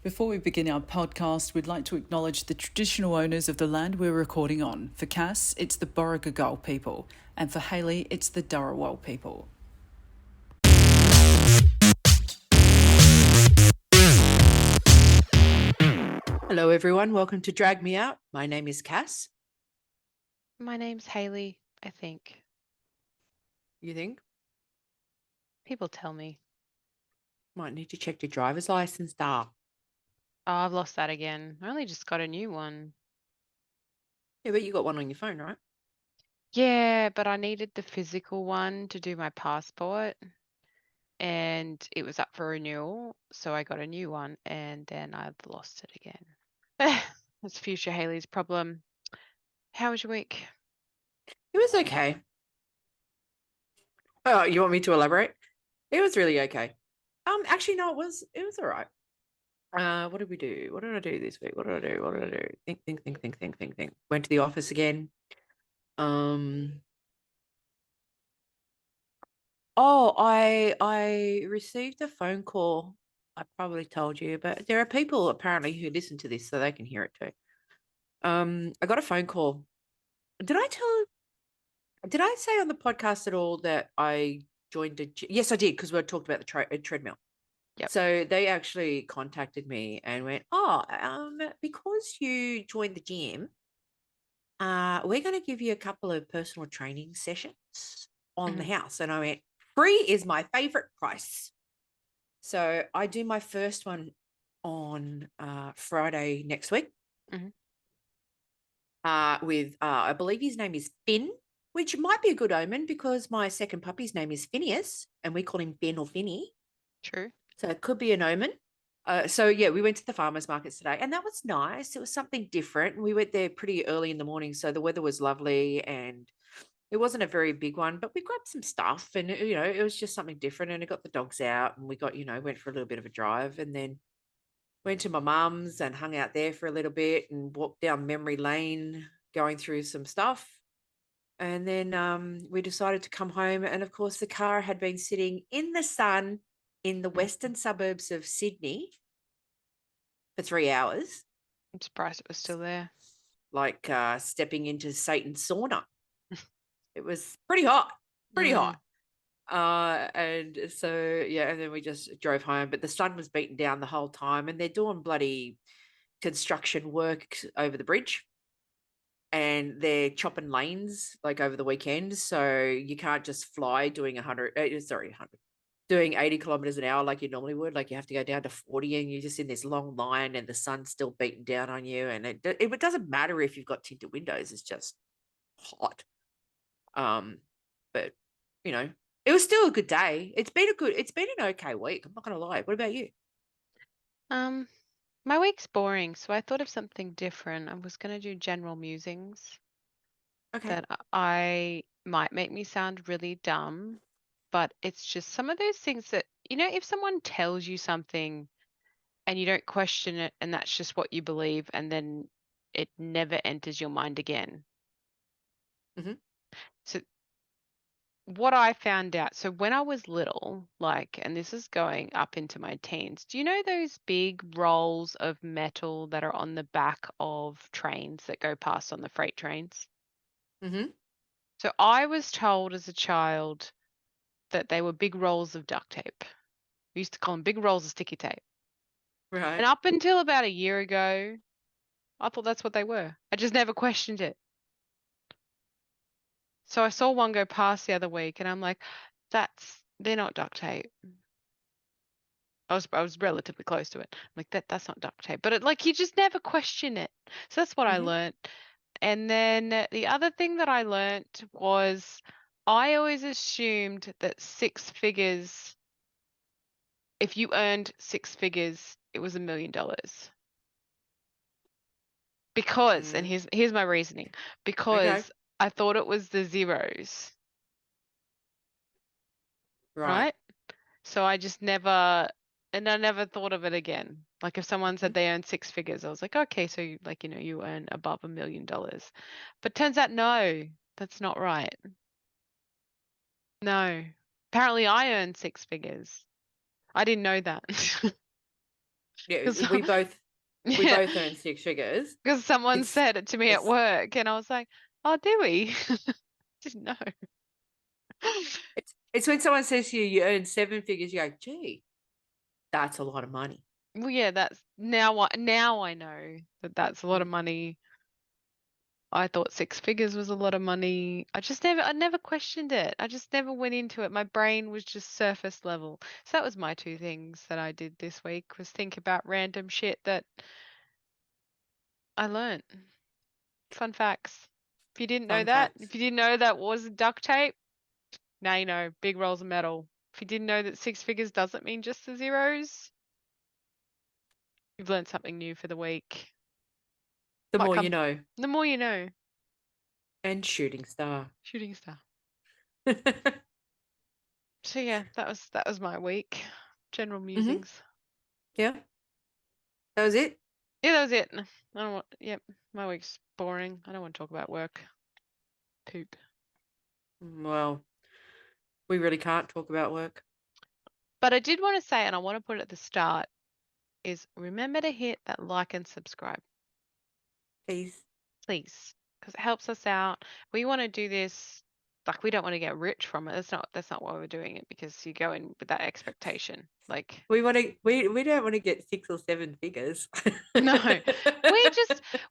Before we begin our podcast, we'd like to acknowledge the traditional owners of the land we're recording on. For Cass, it's the Borragagal people, and for Hayley, it's the Dharawal people. Hello, everyone. Welcome to Drag Me Out. My name is Cass. My name's Hayley, I think. You think? People tell me. Might need to check your driver's license, da. Oh, I've lost that again. I only just got a new one. Yeah, but you got one on your phone, right? Yeah, but I needed the physical one to do my passport, and it was up for renewal, so I got a new one, and then I've lost it again. That's future Hayley's problem. How was your week? It was okay. Oh, you want me to elaborate? It was really okay. Actually, no, it was all right. What did we do? What did I do this week? What did I do? What did I do? Think. Went to the office again. Oh, I received a phone call. I probably told you, but there are people apparently who listen to this so they can hear it too. I got a phone call. Did I say on the podcast at all that I joined yes, I did, because we talked about the treadmill. Yep. So they actually contacted me and went, because you joined the gym, we're going to give you a couple of personal training sessions on the house. And I went, free is my favorite price. So I do my first one on Friday next week. With I believe his name is Finn, which might be a good omen because my second puppy's name is Phineas, and we call him Finn or Finny. True. So it could be an omen. So yeah, we went to the farmers markets today, and that was nice. It was something different. We went there pretty early in the morning, so the weather was lovely, and it wasn't a very big one, but we grabbed some stuff, and it was just something different. And it got the dogs out, and we got went for a little bit of a drive, and then went to my mum's and hung out there for a little bit and walked down memory lane going through some stuff. And then we decided to come home. And of course, the car had been sitting in the sun in the western suburbs of Sydney for 3 hours. I'm surprised it was still there. Like stepping into Satan's sauna. It was pretty hot, pretty hot. And so, yeah, and then we just drove home, but the sun was beaten down the whole time, and they're doing bloody construction work over the bridge, and they're chopping lanes like over the weekend. So you can't just fly doing 80 kilometers an hour like you normally would. Like you have to go down to 40, and you're just in this long line, and the sun's still beating down on you. And it doesn't matter if you've got tinted windows. It's just hot. But it was still a good day. It's been an okay week. I'm not going to lie. What about you? My week's boring, so I thought of something different. I was going to do general musings. Okay. That I might make me sound really dumb, but it's just some of those things that, if someone tells you something and you don't question it and that's just what you believe, and then it never enters your mind again. So what I found out, so when I was little, and this is going up into my teens, do you know those big rolls of metal that are on the back of trains that go past on the freight trains? So I was told as a child that they were big rolls of duct tape. We used to call them big rolls of sticky tape. Right. And up until about a year ago, I thought that's what they were. I just never questioned it. So I saw one go past the other week, and I'm like, they're not duct tape. I was relatively close to it. I'm like, that's not duct tape. But you just never question it. So that's what I learned. And then the other thing that I learned was I always assumed that if you earned 6 figures, it was $1 million. Because, and here's my reasoning, because I thought it was the zeros. Right? So I just never, and I never thought of it again. Like if someone said they earned 6 figures, I was like, okay, so you earn above $1 million. But turns out, no, that's not right. No. Apparently I earned 6 figures. I didn't know that. Yeah, Because we both yeah, earn 6 figures. because someone It's said it to me at it's work, and I was like, "Oh, do we?" Didn't know. it's when someone says to you, "You earn 7 figures," you go, "Gee, that's a lot of money." Well, yeah, that's now I know that that's a lot of Mm. money. I thought 6 figures was a lot of money. I never questioned it. I just never went into it. My brain was just surface level. So that was my two things that I did this week, was think about random shit that I learnt. Fun facts. If you didn't know Fun that, facts. if you didn't know that was duct tape, now you know, big rolls of metal. If you didn't know that 6 figures doesn't mean just the zeros, you've learned something new for the week. The Might more you come, know. the more you know. And shooting star. Shooting star. So yeah, that was my week. General musings. Yeah. That was it. Yeah, that was it. I don't want. Yep, my week's boring. I don't want to talk about work. Poop. Well, we really can't talk about work. But I did want to say, and I want to put it at the start, is remember to hit that like and subscribe, Please. please, because it helps us out. We want to do this. Like, we don't want to get rich from it. That's not why we're doing it, because you go in with that expectation. Like, We don't want to get 6 or 7 figures. no,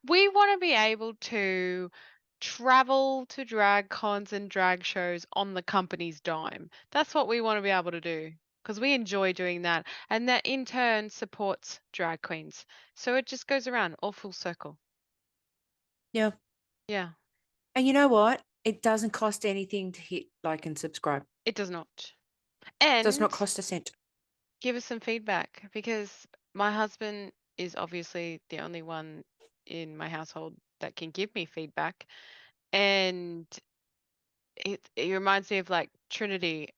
we want to be able to travel to drag cons and drag shows on the company's dime. That's what we want to be able to do, because we enjoy doing that, and that in turn supports drag queens. So it just goes around all full circle. Yeah. Yeah, And you know what? It doesn't cost anything to hit like and subscribe. it does not. Does And not cost a cent. give us some feedback, because my husband is obviously the only one in my household that can give me feedback. And it reminds me of like Trinity,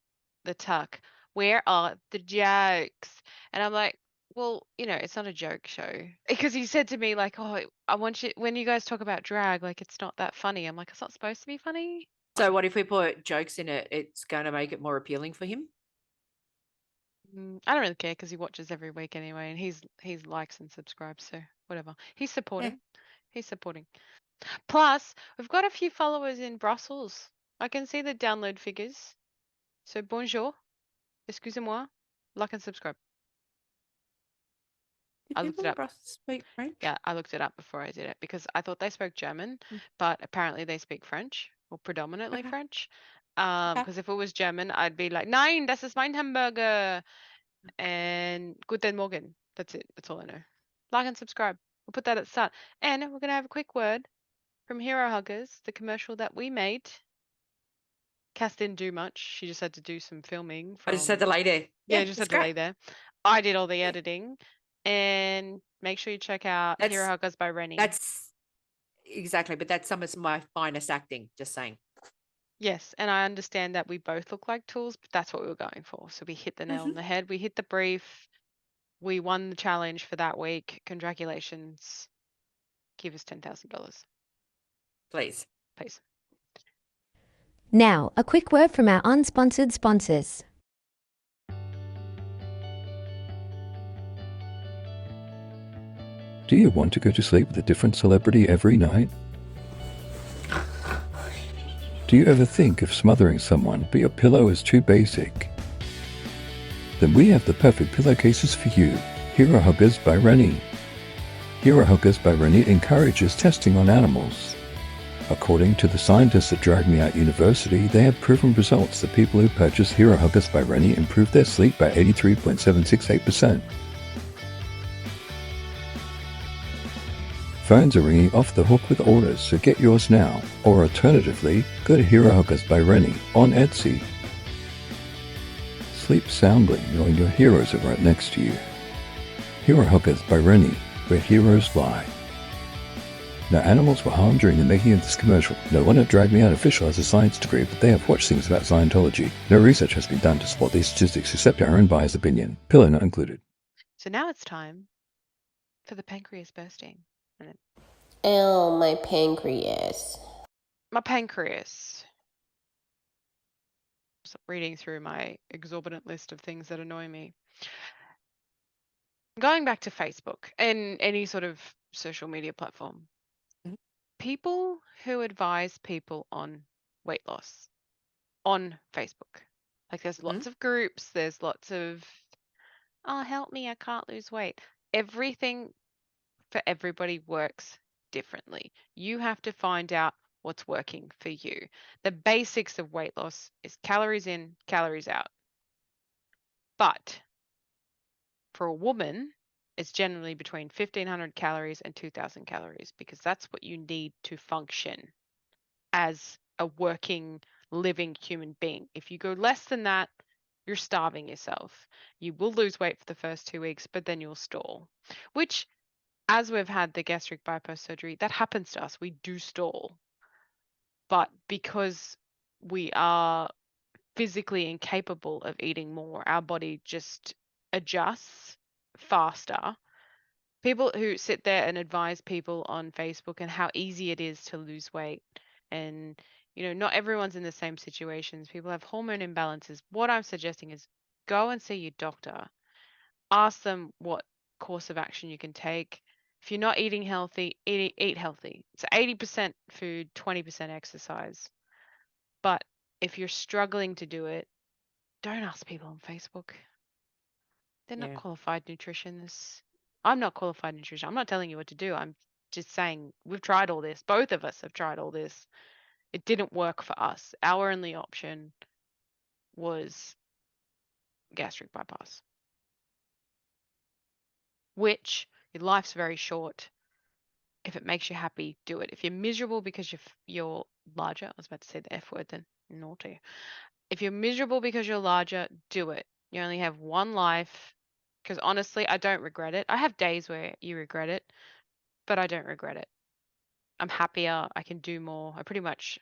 the Tuck. Where are the jokes? And I'm like, well, it's not a joke show. Because he said to me like, oh, I want you, when you guys talk about drag, like it's not that funny. I'm like, it's not supposed to be funny. So what if we put jokes in it? It's going to make it more appealing for him. I don't really care, because he watches every week anyway, and he's likes and subscribes, so whatever. He's Yeah. supporting. He's supporting. Plus, we've got a few followers in Brussels. I can see the download figures. So bonjour, excusez-moi, like and subscribe. Do I looked people it in up. Brussels speak French? Yeah, I looked it up before I did it, because I thought they spoke German, Mm. but apparently they speak French, or predominantly Okay. French. Okay. Because if it was German, I'd be like, Nein, das ist mein Hamburger, and Guten Morgen. That's it. That's all I know. Like and subscribe. We'll put that at the start. And we're going to have a quick word from Hero Huggers, the commercial that we made. Cass didn't do much. She just had to do some filming I just had to from, lay there. yeah, Yeah, just it's had to great. lay there. I did all the Yeah. editing. And make sure you check out Hero That's Huggers by Rennie. that's exactly, but that's some of my finest acting, just saying. Yes, and I understand that we both look like tools, but that's what we were going for. So we hit the nail on the head. We hit the brief. We won the challenge for that week. Congratulations. Give us $10,000, Please. please. Now, a quick word from our unsponsored sponsors. Do you want to go to sleep with a different celebrity every night? Do you ever think of smothering someone, but your pillow is too basic? Then we have the perfect pillowcases for you. Hero Huggers by Rennie. Hero Huggers by Rennie encourages testing on animals. According to the scientists at Drag Me Out University, they have proven results that people who purchase Hero Huggers by Rennie improve their sleep by 83.768%. Phones are ringing off the hook with orders, so get yours now. Or alternatively, go to Hero Huggers by Rennie on Etsy. Sleep soundly knowing your heroes are right next to you. Hero Huggers by Rennie, where heroes lie. No animals were harmed during the making of this commercial. No one at Drag Me Out official has a science degree, but they have watched things about Scientology. No research has been done to support these statistics except our own biased opinion. Pillow not included. So now it's time for the pancreas bursting. Oh, my pancreas. My pancreas. Just reading through my exorbitant list of things that annoy me. Going back to Facebook and any sort of social media platform, Mhm. people who advise people on weight loss on Facebook, like there's Mhm. lots of groups, there's lots of, oh, help me, I can't lose weight. Everything for everybody works differently. You have to find out what's working for you. The basics of weight loss is calories in, calories out. But for a woman, it's generally between 1,500 calories and 2,000 calories because that's what you need to function as a working, living human being. If you go less than that, you're starving yourself. You will lose weight for the first 2 weeks, but then you'll stall, which, as we've had the gastric bypass surgery, that happens to us. We do stall. But because we are physically incapable of eating more, our body just adjusts faster. People who sit there and advise people on Facebook and how easy it is to lose weight, and not everyone's in the same situations. People have hormone imbalances. What I'm suggesting is go and see your doctor. Ask them what course of action you can take. If you're not eating healthy, eat healthy. It's 80% food, 20% exercise. But if you're struggling to do it, don't ask people on Facebook. They're not Yeah. qualified nutritionists. I'm not qualified nutrition. I'm not telling you what to do. I'm just saying we've tried all this. Both of us have tried all this. It didn't work for us. Our only option was gastric bypass, which your life's very short. If it makes you happy, do it. If you're miserable because you're larger, I was about to say the F word then, naughty. If you're miserable because you're larger, do it. You only have one life. Because honestly, I don't regret it. I have days where you regret it, but I don't regret it. I'm happier. I can do more. I pretty much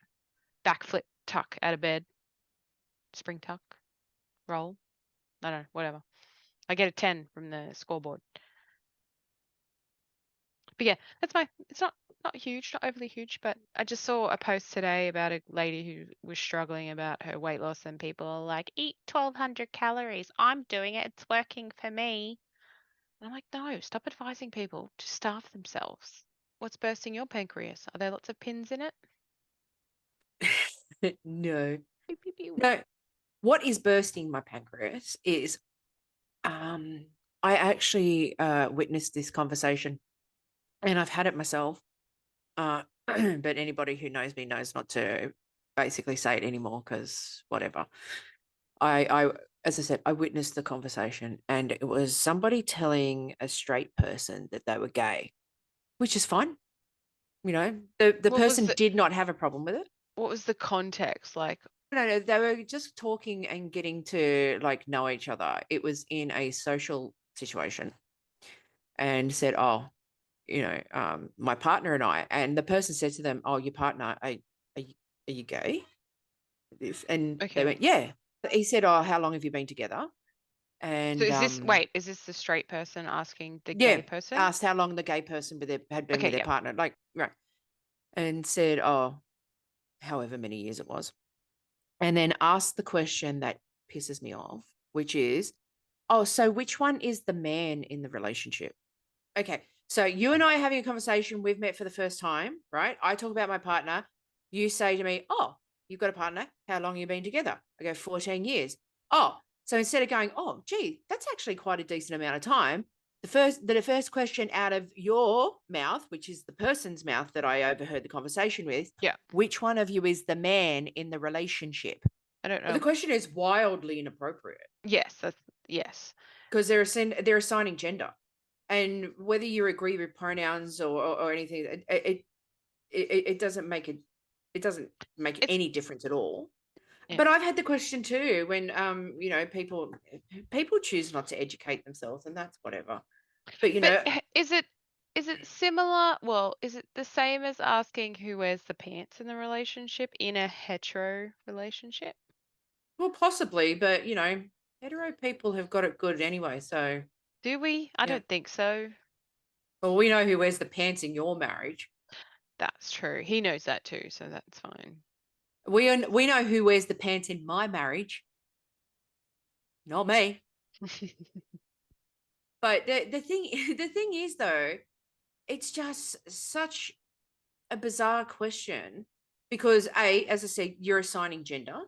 backflip, tuck out of bed, spring tuck, roll. I don't know, whatever. I get a 10 from the scoreboard. But yeah, it's not huge, not overly huge, but I just saw a post today about a lady who was struggling about her weight loss, and people are like, eat 1,200 calories. I'm doing it. It's working for me. And I'm like, no, stop advising people to starve themselves. What's bursting your pancreas? Are there lots of pins in it? No. Pew, pew, pew. No. What is bursting my pancreas is I actually witnessed this conversation, and I've had it myself. But anybody who knows me knows not to basically say it anymore because whatever. I, as I said, I witnessed the conversation, and it was somebody telling a straight person that they were gay, which is fine. The What was person the did not have a problem with it. what was the context like? No, they were just talking and getting to like know each other. It was in a social situation, and said, "Oh, my partner and I," and the person said to them, "Oh, your partner, are you, are you gay?" And they Okay. went, "Yeah." He said, "Oh, how long have you been together?" So And is this the straight person asking the yeah, gay person? asked how long the gay person had been Okay, with their yeah. partner, like right, and said, "Oh, however many years it was," and then asked the question that pisses me off, which is, "Oh, so which one is the man in the relationship?" Okay, so you and I are having a conversation. We've met for the first time, right? I talk about my partner. You say to me, "Oh, you've got a partner. How long have you been together?" I go, 14 years. Oh, so instead of going, "Oh, gee, that's actually quite a decent amount of time," the first question out of your mouth, which is the person's mouth that I overheard the conversation with, Yeah. which one of you is the man in the relationship? I don't Well, know. the question is wildly inappropriate Yes, yes. because they're assigning gender, and whether you agree with pronouns or anything, it doesn't make It's any difference at all. yeah. But I've had the question too when people choose not to educate themselves, and that's whatever. But But is it similar? Well, is it the same as asking who wears the pants in the relationship in a hetero relationship? well, possibly, but hetero people have got it good anyway. So Do we? I yeah, don't think so. well, we know who wears the pants in your marriage. That's true. He knows that too, so that's fine. We know who wears the pants in my marriage. Not me. But the thing the thing is though, it's just such a bizarre question because A, as I said, you're assigning gender.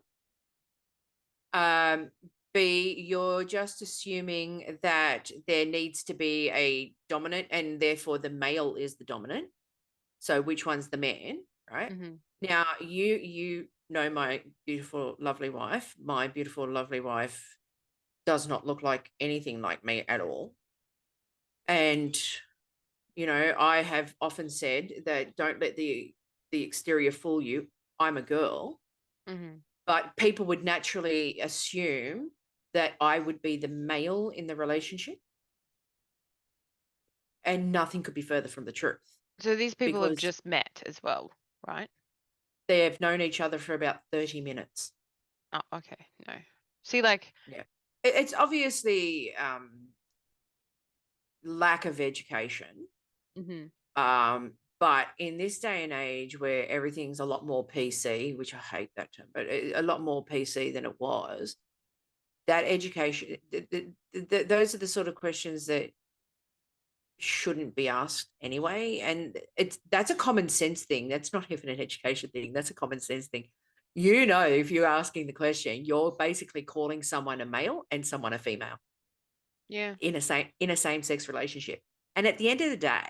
B, you're just assuming that there needs to be a dominant and therefore the male is the dominant. So which one's the man, right? Mm-hmm. Now you know my beautiful, lovely wife. My beautiful, lovely wife does not look like anything like me at all. And I have often said that don't let the exterior fool you. I'm a girl. Mm-hmm. But people would naturally assume that I would be the male in the relationship. And nothing could be further from the truth So these people have because just met as well, right? they have known each other for about 30 minutes. Oh, okay. No. See, like, Yeah. It's obviously lack of education. mhm. But in this day and age where everything's a lot more PC, which I hate that term, but a lot more PC than it was, that education, those are the sort of questions that shouldn't be asked anyway. And that's a common sense thing. That's not even an education thing. That's a common sense thing. If you're asking the question, you're basically calling someone a male and someone a female Yeah. in a same sex relationship. And at the end of the day,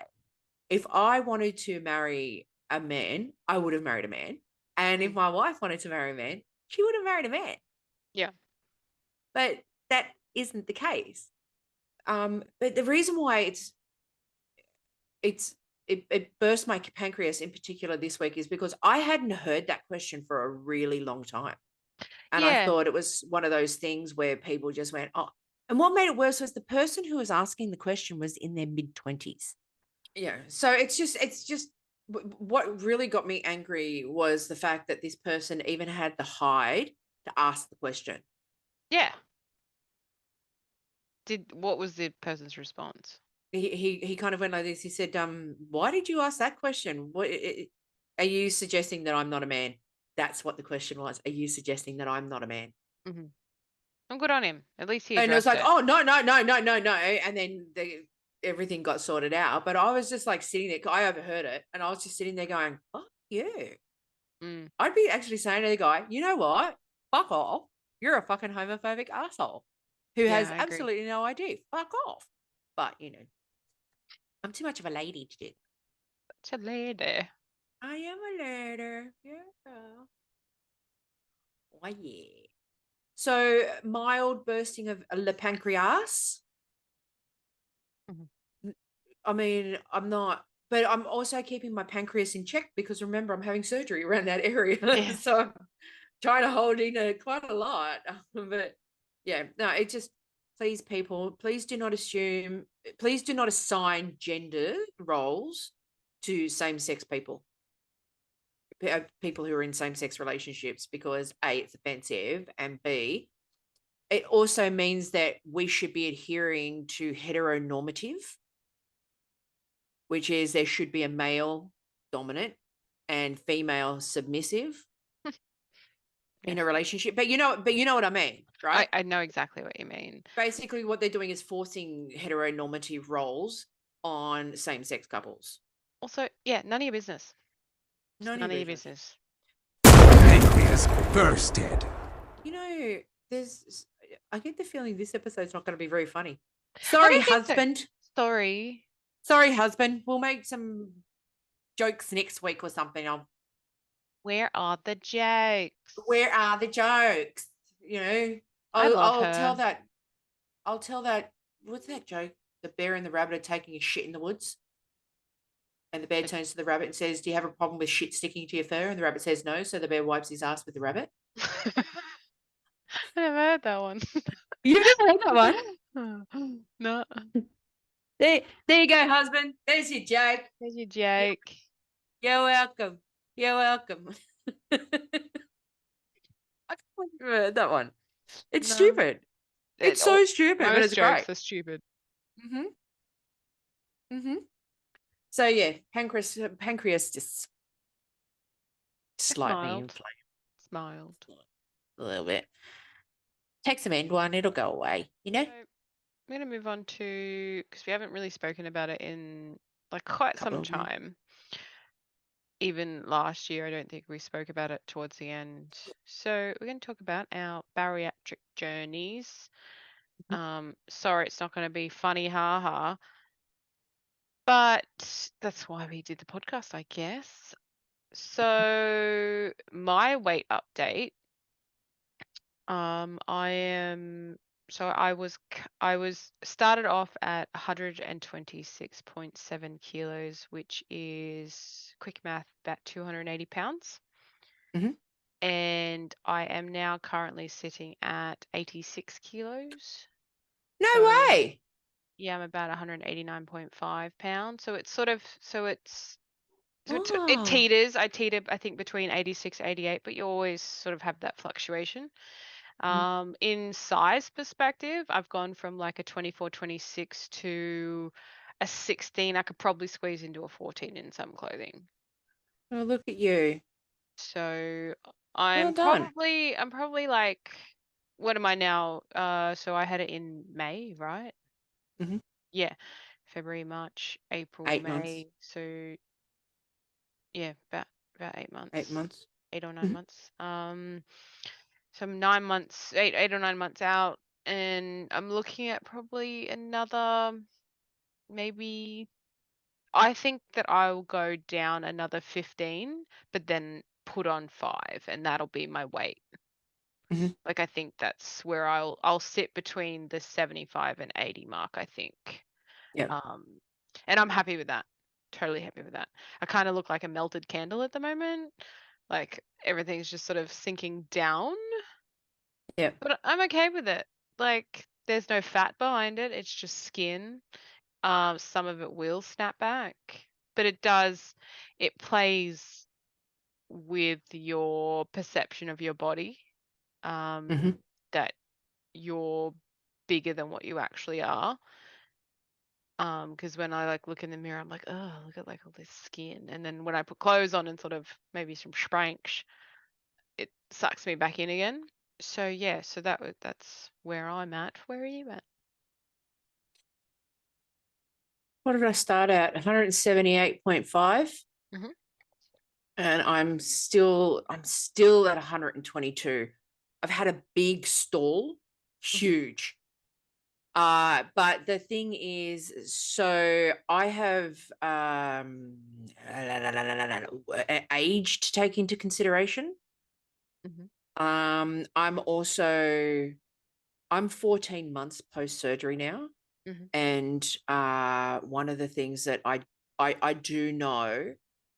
if I wanted to marry a man, I would have married a man. And if my wife wanted to marry a man, she would have married a man. Yeah. But that isn't the case. But the reason why it burst my pancreas in particular this week is because I hadn't heard that question for a really long time. And I Yeah. thought it was one of those things where people just went, oh, and what made it worse was the person who was asking the question was in their mid-20s. Yeah. So it's just what really got me angry was the fact that this person even had the hide to ask the question. Yeah. What was the person's response? He kind of went like this. He said, why did you ask that question? Are you suggesting that I'm not a man? That's what the question was. Are you suggesting that I'm not a man? Mm-hmm. I'm good on him. At least he And it was addressed like, it. oh, no. And then everything got sorted out. But I was just like sitting there. I overheard it. And I was just sitting there going, fuck you. Mm. I'd be actually saying to the guy, you know what? Fuck off. You're a fucking homophobic asshole who Yeah, has I agree. absolutely no idea. Fuck off. But, I'm too much of a lady to do that. Such a lady. I am a lady. Yeah. Oh, yeah. So mild bursting of the pancreas. Mhm. I mean, I'm not, but I'm also keeping my pancreas in check because remember, I'm having surgery around that area. Yeah. So I'm trying to hold in quite a lot. But yeah, no, it just, please, people, please do not assign gender roles to same-sex people. People who are in same-sex relationships because A, it's offensive, and B, it also means that we should be adhering to heteronormative, which is there should be a male dominant and female submissive in a relationship. But you know what I mean, right? I know exactly what you mean. Basically what they're doing is forcing heteronormative roles on same-sex couples. Also, yeah, none of your business. None None of of your your business. business. Pancreas bursted. I get the feeling this episode's not going to be very funny. I Sorry, don't think so. husband. Sorry. Sorry, husband. We'll make some jokes next week or something. Where are the jokes? Where are the jokes? I love I'll tell her. that. What's that joke? The bear and the rabbit are taking a shit in the woods. And the bear turns to the rabbit and says, do you have a problem with shit sticking to your fur? And the rabbit says no. So the bear wipes his ass with the rabbit. I never heard that one. You've never heard that one? No. There you go, husband. There's your joke. There's your joke. You're welcome. You're welcome. I can't believe you heard that one. It's No. stupid. It's so stupid, but Most it's jokes great. are stupid. So yeah, pancreas just slightly Smiled. inflamed Smiled. a little bit. Take some end one, it'll go away, So, I'm going to move on to, because we haven't really spoken about it in like quite Couple some of years. time. Even last year, I don't think we spoke about it towards the end. So we're going to talk about our bariatric journeys. Sorry, it's not going to be funny, haha. But that's why we did the podcast, I guess. So my weight update. I was started off at 126.7 kilos, which is quick math, about 280 pounds. Mhm. And I am now currently sitting at 86 kilos. No So way. yeah, I'm about 189.5 pounds. So it's it Oh. teeters. I teeter, I think, between 86, 88, but you always sort of have that fluctuation. In size perspective, I've gone from like a 24, 26 to a 16. I could probably squeeze into a 14 in some clothing. Oh, look at you. So Well done. I'm probably like, what am I now? So I had it in May, right? Mhm. Yeah. February, March, April, 8 months. May. So yeah, about 8 months. 8 months. 8 or 9 Mhm. months. So I'm 9 months, 8 or 9 months out, and I'm looking at probably another, maybe, I think that I'll go down another 15, but then put on 5, and that'll be my weight. Mhm. Like, I think that's where I'll sit between the 75 and 80 mark, I think. Yeah. And I'm happy with that. Totally happy with that. I kind of look like a melted candle at the moment. Like, everything's just sort of sinking down. Yeah. But I'm okay with it. Like, there's no fat behind it. It's just skin. Some of it will snap back, but it plays with your perception of your body. Mhm. That you're bigger than what you actually are. Because when I like look in the mirror, I'm like, oh, look at like all this skin. And then when I put clothes on and sort of maybe some sprank, it sucks me back in again. So yeah, so that's where I'm at. Where are you at? What did I start at? 178.5. Mhm. And I'm still at 122. I've had a big stall, huge. But the thing is, so I have age to take into consideration. Mhm. I'm 14 months post surgery now. Mhm. And one of the things that I do know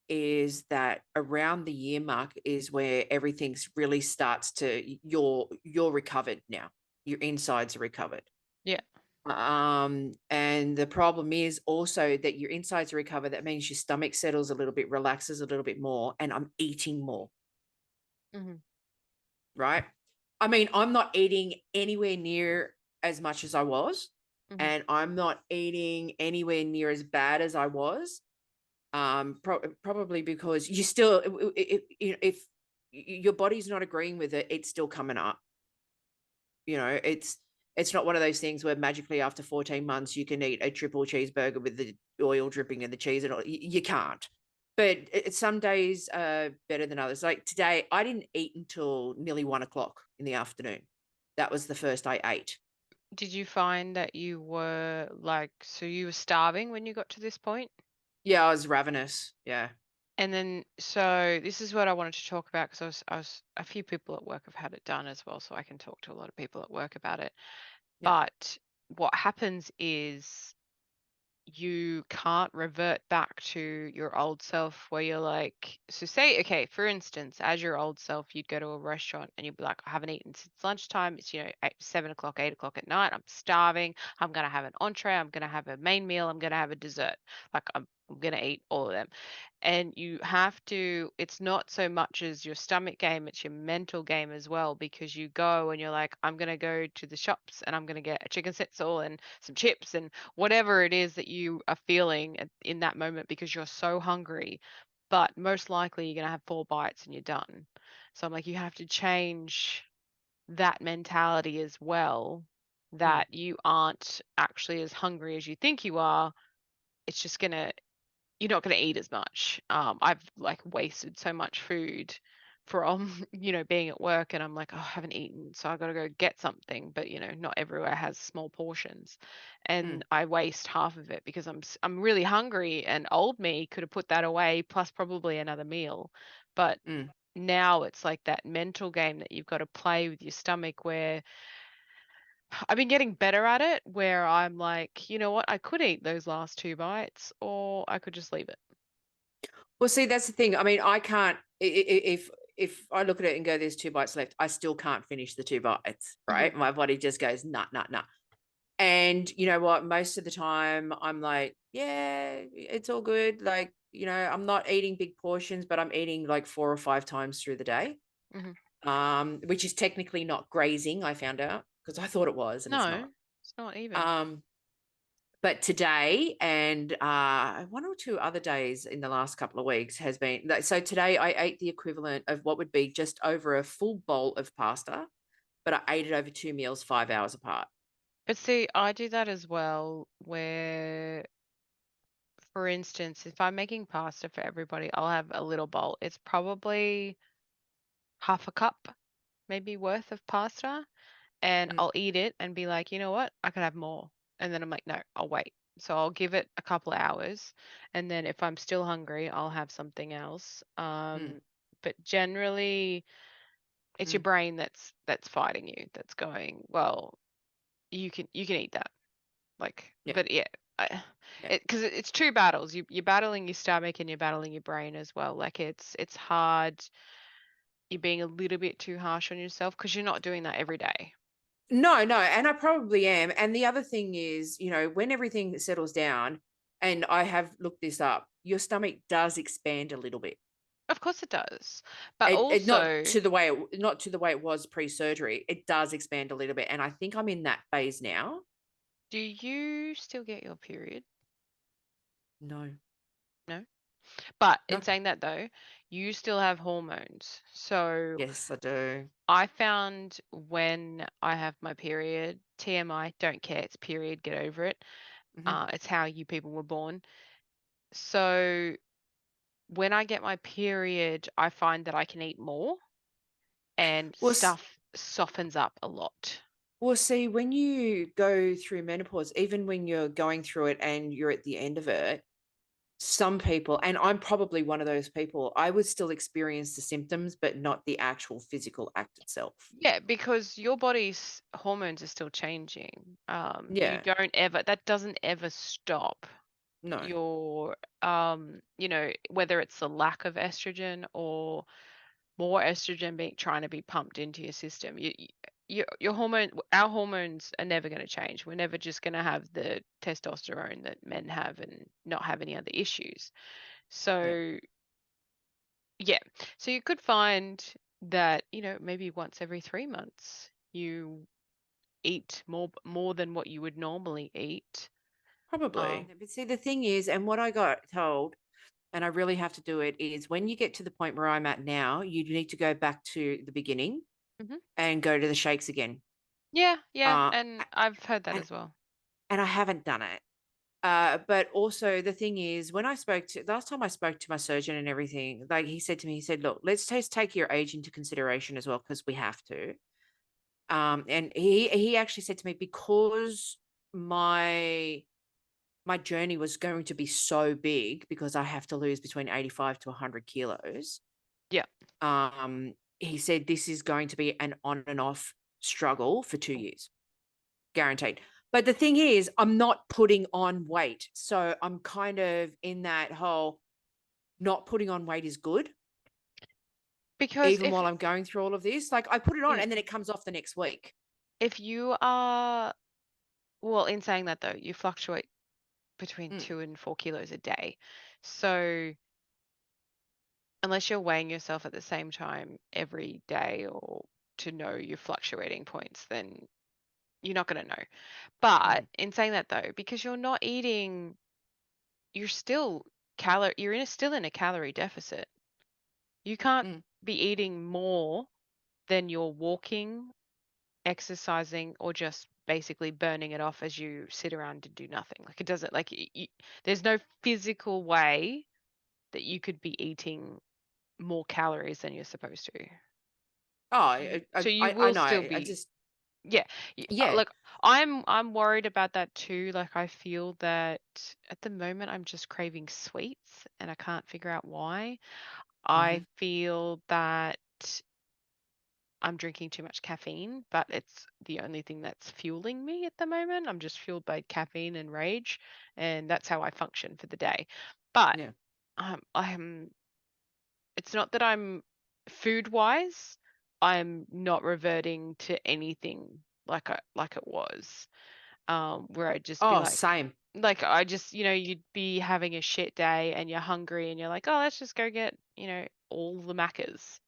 is that around the year mark is where everything's really starts to you're recovered now. Your insides are recovered. Yeah. And the problem is also that your insides are recovered. That means your stomach settles a little bit, relaxes a little bit more, and I'm eating more, Mhm. right? I mean, I'm not eating anywhere near as much as I was, Mhm. and I'm not eating anywhere near as bad as I was. Probably because you still, if your body's not agreeing with it, it's still coming up. It's not one of those things where magically after 14 months you can eat a triple cheeseburger with the oil dripping and the cheese and all. You can't. But some days are better than others. Like today, I didn't eat until nearly 1 o'clock in the afternoon. That was the first I ate. Did you find that you were like, so you were starving when you got to this point? Yeah, I was ravenous. Yeah. And then, so this is what I wanted to talk about, because a few people at work have had it done as well, so I can talk to a lot of people at work about it. Yeah. But what happens is you can't revert back to your old self where you're like, so say, okay, for instance, as your old self, you'd go to a restaurant and you'd be like, I haven't eaten since lunchtime. It's, 7 o'clock, 8 o'clock at night. I'm starving. I'm going to have an entree. I'm going to have a main meal. I'm going to have a dessert. Like, I'm going to eat all of them. And you have to, it's not so much as your stomach game, it's your mental game as well, because you go and you're like, I'm going to go to the shops and I'm going to get a chicken schnitzel and some chips and whatever it is that you are feeling in that moment, because you're so hungry. But most likely you're going to have 4 bites and you're done. So I'm like, you have to change that mentality as well, that you aren't actually as hungry as you think you are. It's just you're not gonna eat as much. I've like wasted so much food from being at work, and I'm like, oh, I haven't eaten, so I got to go get something. But not everywhere has small portions, mm, and I waste half of it because I'm really hungry, and old me could have put that away plus probably another meal. But mm. now it's like that mental game that you've got to play with your stomach, where I've been getting better at it, where I'm like, you know what, I could eat those last 2 bites, or I could just leave it. Well, see, that's the thing. I mean, I can't if I look at it and go, "There's 2 bites left," I still can't finish the 2 bites, Mhm. right? My body just goes, "Nah, nah, nah." And you know what? Most of the time, I'm like, "Yeah, it's all good." Like, I'm not eating big portions, but I'm eating like 4 or 5 times through the day, Mhm. which is technically not grazing, I found out, because I thought it was, and it's not. No, it's not even. Um, but today and 1 or 2 other days in the last couple of weeks has been so today I ate the equivalent of what would be just over a full bowl of pasta, but I ate it over 2 meals 5 hours apart. But see, I do that as well, where, for instance, if I'm making pasta for everybody, I'll have a little bowl. It's probably half a cup, maybe worth of pasta, and Mm, I'll eat it and be like, you know what, I could have more. And then I'm like, no, I'll wait. So I'll give it a couple of hours, and then if I'm still hungry, I'll have something else. mm, But generally, it's your mm. brain that's fighting you, that's going, well, you can eat that. Like, Yeah, but yeah, I, yeah. because it's two battles. You're battling your stomach and you're battling your brain as well. Like it's hard. You're being a little bit too harsh on yourself because you're not doing that every day. No, no, and I probably am. And the other thing is, when everything settles down, and I have looked this up, your stomach does expand a little bit. Of course it does, but It not also, to the way it was pre-surgery. It does expand a little bit, and I think I'm in that phase now. do you still get your period? No, No. But in no. saying that though, you still have hormones. So Yes, I do. I found when I have my period, TMI, don't care, it's period, get over it. Mhm. It's how you people were born. So when I get my period, I find that I can eat more and Well, stuff softens up a lot. see, when you go through menopause, even when you're going through it and you're at the end of it, some people, and I'm probably one of those people, I would still experience the symptoms, but not the actual physical act itself. Yeah, because your body's hormones are still changing. You Yeah, don't ever, that doesn't ever stop no, your, whether it's the lack of estrogen or more estrogen being trying to be pumped into your system. Your hormone, our hormones are never going to change. We're never just going to have the testosterone that men have and not have any other issues. yeah, So yeah, so you could find that maybe once every 3 months you eat more than what you would normally eat. probably. Um, But see, the thing is, and what I got told, and I really have to do it, is when you get to the point where I'm at now, you need to go back to the beginning mhm. and go to the shakes again. Yeah, yeah, Uh, and I've heard that and as well. and I haven't done it. But also the thing is, when I spoke to last time I spoke to my surgeon and everything, like he said to me, he said, "Look, let's just take your age into consideration as well, because we have to." And he actually said to me, because my my journey was going to be so big, because I have to lose between 85 to 100 kilos. Yeah. He said this is going to be an on and off struggle for 2 years, guaranteed. But the thing is, I'm not putting on weight. So I'm kind of in that whole not putting on weight is good, Because even while I'm going through all of this. Like I put it on yeah, and then it comes off the next week. if you are, well, in saying that though, you fluctuate between Mm, 2 and 4 kilos a day. So unless you're weighing yourself at the same time every day or to know your fluctuating points, then you're not going to know. But mm, in saying that though, because you're not eating, you're still still in a calorie deficit. You can't mm, be eating more than you're walking, exercising, or just basically burning it off as you sit around and do nothing. Like it doesn't like there's no physical way that you could be eating more calories than you're supposed to. Oh, So you I will know. still I be, just, yeah. yeah. Look, I'm worried about that too. Like I feel that at the moment I'm just craving sweets and I can't figure out why. I Mhm. feel that I'm drinking too much caffeine, but it's the only thing that's fueling me at the moment. I'm just fueled by caffeine and rage, and that's how I function for the day. But Yeah. I'm it's not that I'm food wise, I'm not reverting to anything like it was. Where I'd just be Oh, same. like I just, you'd be having a shit day and you're hungry and you're like, oh, let's just go get, all the Maccas.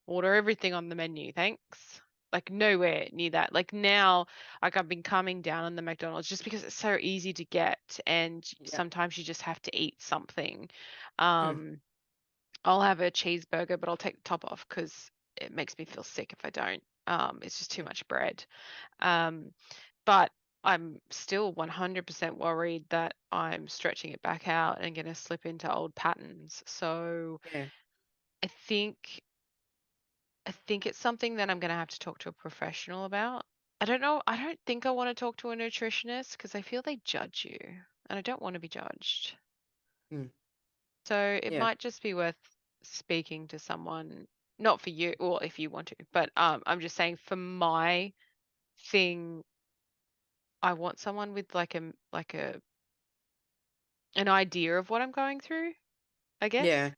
Order everything on the menu, thanks. Like nowhere near that. Like now, like I've been coming down on the McDonald's just because it's so easy to get, and Yeah. sometimes you just have to eat something. Mm. I'll have a cheeseburger, but I'll take the top off because it makes me feel sick if I don't. It's just too Yeah. much bread. Um, but I'm still 100% worried that I'm stretching it back out and going to slip into old patterns. So Yeah. I think I think it's something that I'm going to have to talk to a professional about. I don't know. I don't think I want to talk to a nutritionist because I feel they judge you, and I don't want to be judged. Mm. So it Yeah. might just be worth speaking to someone, not for you, or if you want to, but I'm just saying for my thing, I want someone with like a an idea of what I'm going through, I Yeah. guess.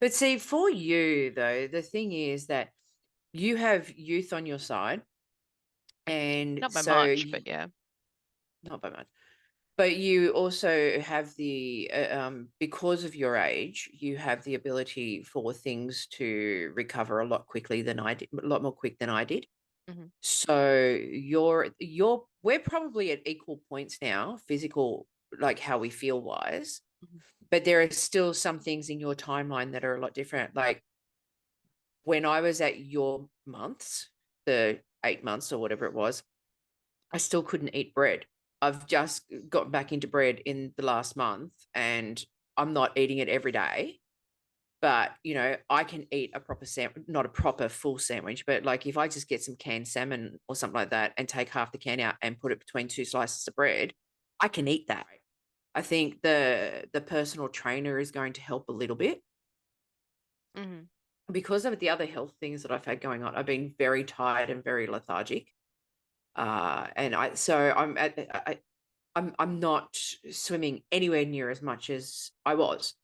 But see, for you though, the thing is that you have youth on your side, and Not by so much, but yeah. not by much. But you also have the because of your age, you have the ability for things to recover a lot quickly than I did, a lot more quick than I did. Hmm. So we're probably at equal points now, physical, like how we feel wise. Hmm. But there are still some things in your timeline that are a lot different. Like when I was at your months, the 8 months or whatever it was, I still couldn't eat bread. I've just got back into bread in the last month, and I'm not eating it every day. But I can eat a proper sandwich, not a proper full sandwich, but like if I just get some canned salmon or something like that and take half the can out and put it between two slices of bread, I can eat that. I think the personal trainer is going to help a little bit Hmm. because of the other health things that I've had going on. I've been very tired and very lethargic. And I'm not swimming anywhere near as much as I was,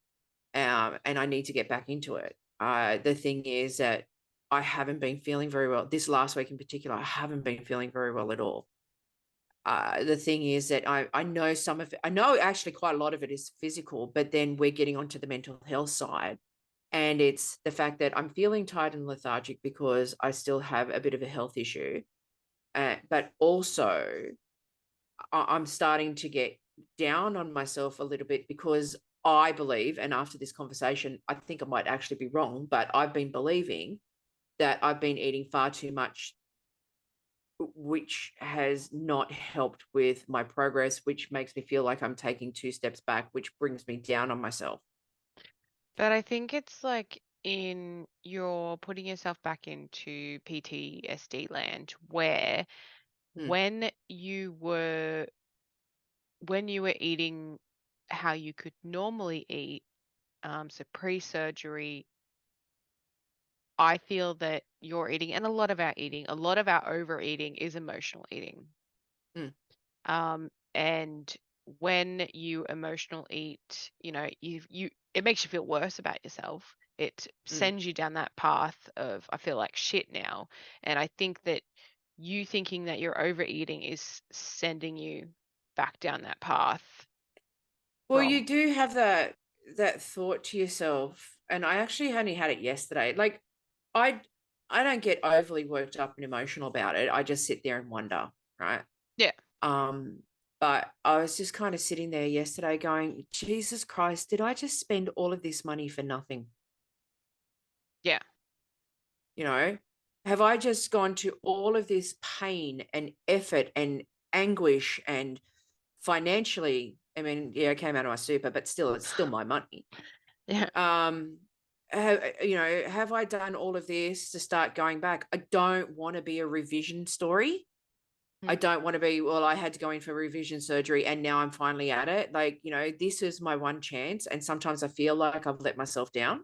and I need to get back into it. The thing is that I haven't been feeling very well. This last week in particular, I haven't been feeling very well at all. The thing is that I know some of it, I know actually quite a lot of it is physical, but then we're getting onto the mental health side. And it's the fact that I'm feeling tired and lethargic because I still have a bit of a health issue. But also, I'm starting to get down on myself a little bit because I believe, and after this conversation, I think I might actually be wrong, but I've been believing that I've been eating far too much, which has not helped with my progress, which makes me feel like I'm taking two steps back, which brings me down on myself. But I think it's like in you're putting yourself back into PTSD land where Hmm. when you were when you were eating how you could normally eat, so pre-surgery, I feel that you're eating, and a lot of our eating, a lot of our overeating is emotional eating. Hmm. And when you emotional eat, it makes you feel worse about yourself. It Hmm. sends you down that path of I feel like shit now. And I think that you thinking that you're overeating is sending you back down that path Well, you wrong. do have that thought to yourself, and I actually only had it yesterday. Like, I I don't get overly worked up and emotional about it. I just sit there and wonder, right? Yeah. Um, but I was just kind of sitting there yesterday going, Jesus Christ, did I just spend all of this money for nothing? Yeah. You know, have I just gone to all of this pain and effort and anguish and financially, I mean, yeah, I came out of my super, but still, it's still my money. Yeah. Have I done all of this to start going back? I don't want to be a revision story. I don't want to be, well, I had to go in for revision surgery and now I'm finally at it. Like, this is my one chance. And sometimes I feel like I've let myself down.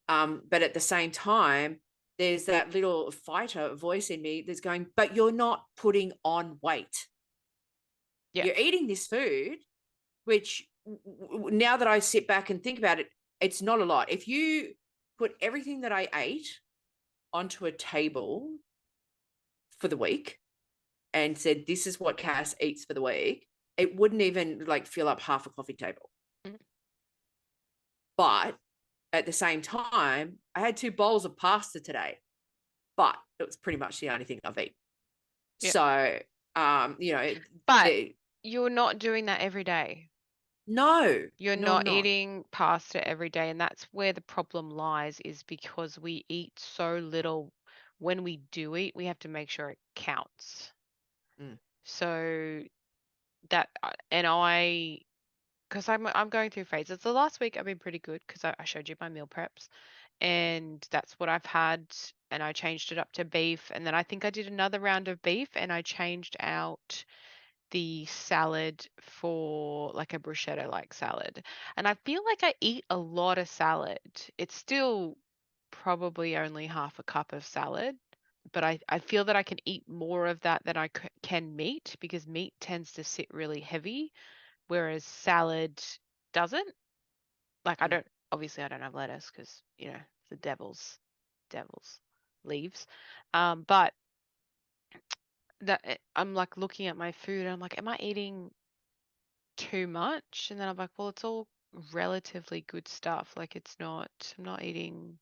But at the same time, there's that little fighter voice in me that's going, but you're not putting on weight. Yeah. You're eating this food, which now that I sit back and think about it, it's not a lot. If you put everything that I ate onto a table for the week and said, this is what Cass eats for the week, it wouldn't even like fill up half a coffee table. But at the same time, I had 2 bowls of pasta today, but it was pretty much the only thing I've eaten. Yeah. So, but you're not doing that every day. No, You're no, not eating pasta every day, and that's where the problem lies, is because we eat so little. When we do eat, we have to make sure it counts. So that, because I'm going through phases. The last week I've been pretty good because I showed you my meal preps, and that's what I've had, and I changed it up to beef, and then I think I did another round of beef, and I changed out the salad for like a bruschetta like salad. And I feel like I eat a lot of salad. It's still probably only half a cup of salad, but I feel that I can eat more of that than I can meat, because meat tends to sit really heavy, whereas salad doesn't. Like I don't have lettuce because, the devil's leaves. But that I'm like looking at my food and I'm like, am I eating too much? And then I'm like, well, it's all relatively good stuff. Like I'm not eating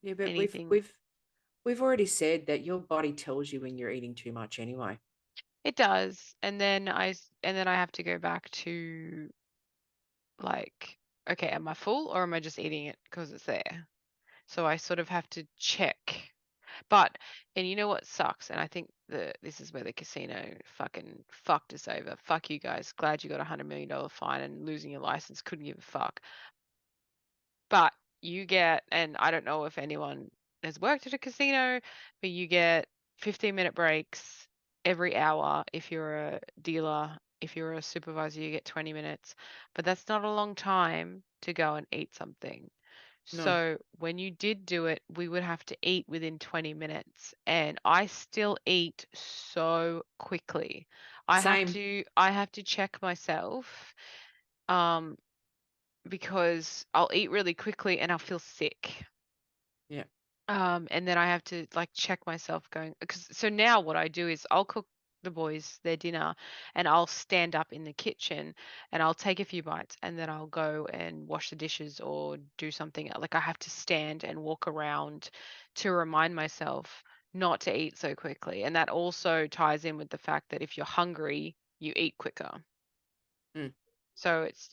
Yeah, but anything. we've already said that your body tells you when you're eating too much anyway. It does. And then I have to go back to like, okay, am I full or am I just eating it because it's there? So I sort of have to check. But, and you know what sucks? And I think this is where the casino fucking fucked us over. Fuck you guys. Glad you got $100 million fine and losing your license. Couldn't give a fuck. But you get, and I don't know if anyone has worked at a casino, but you get 15-minute breaks every hour. If you're a dealer, if you're a supervisor, you get 20 minutes. But that's not a long time to go and eat something. No. So when you did do it, we would have to eat within 20 minutes, and I still eat so quickly. I have to check myself, because I'll eat really quickly and I'll feel sick. Yeah. And then I have to like check myself going, because so now what I do is I'll cook the boys their dinner and I'll stand up in the kitchen and I'll take a few bites and then I'll go and wash the dishes or do something. Like I have to stand and walk around to remind myself not to eat so quickly. And that also ties in with the fact that if you're hungry, you eat quicker. So it's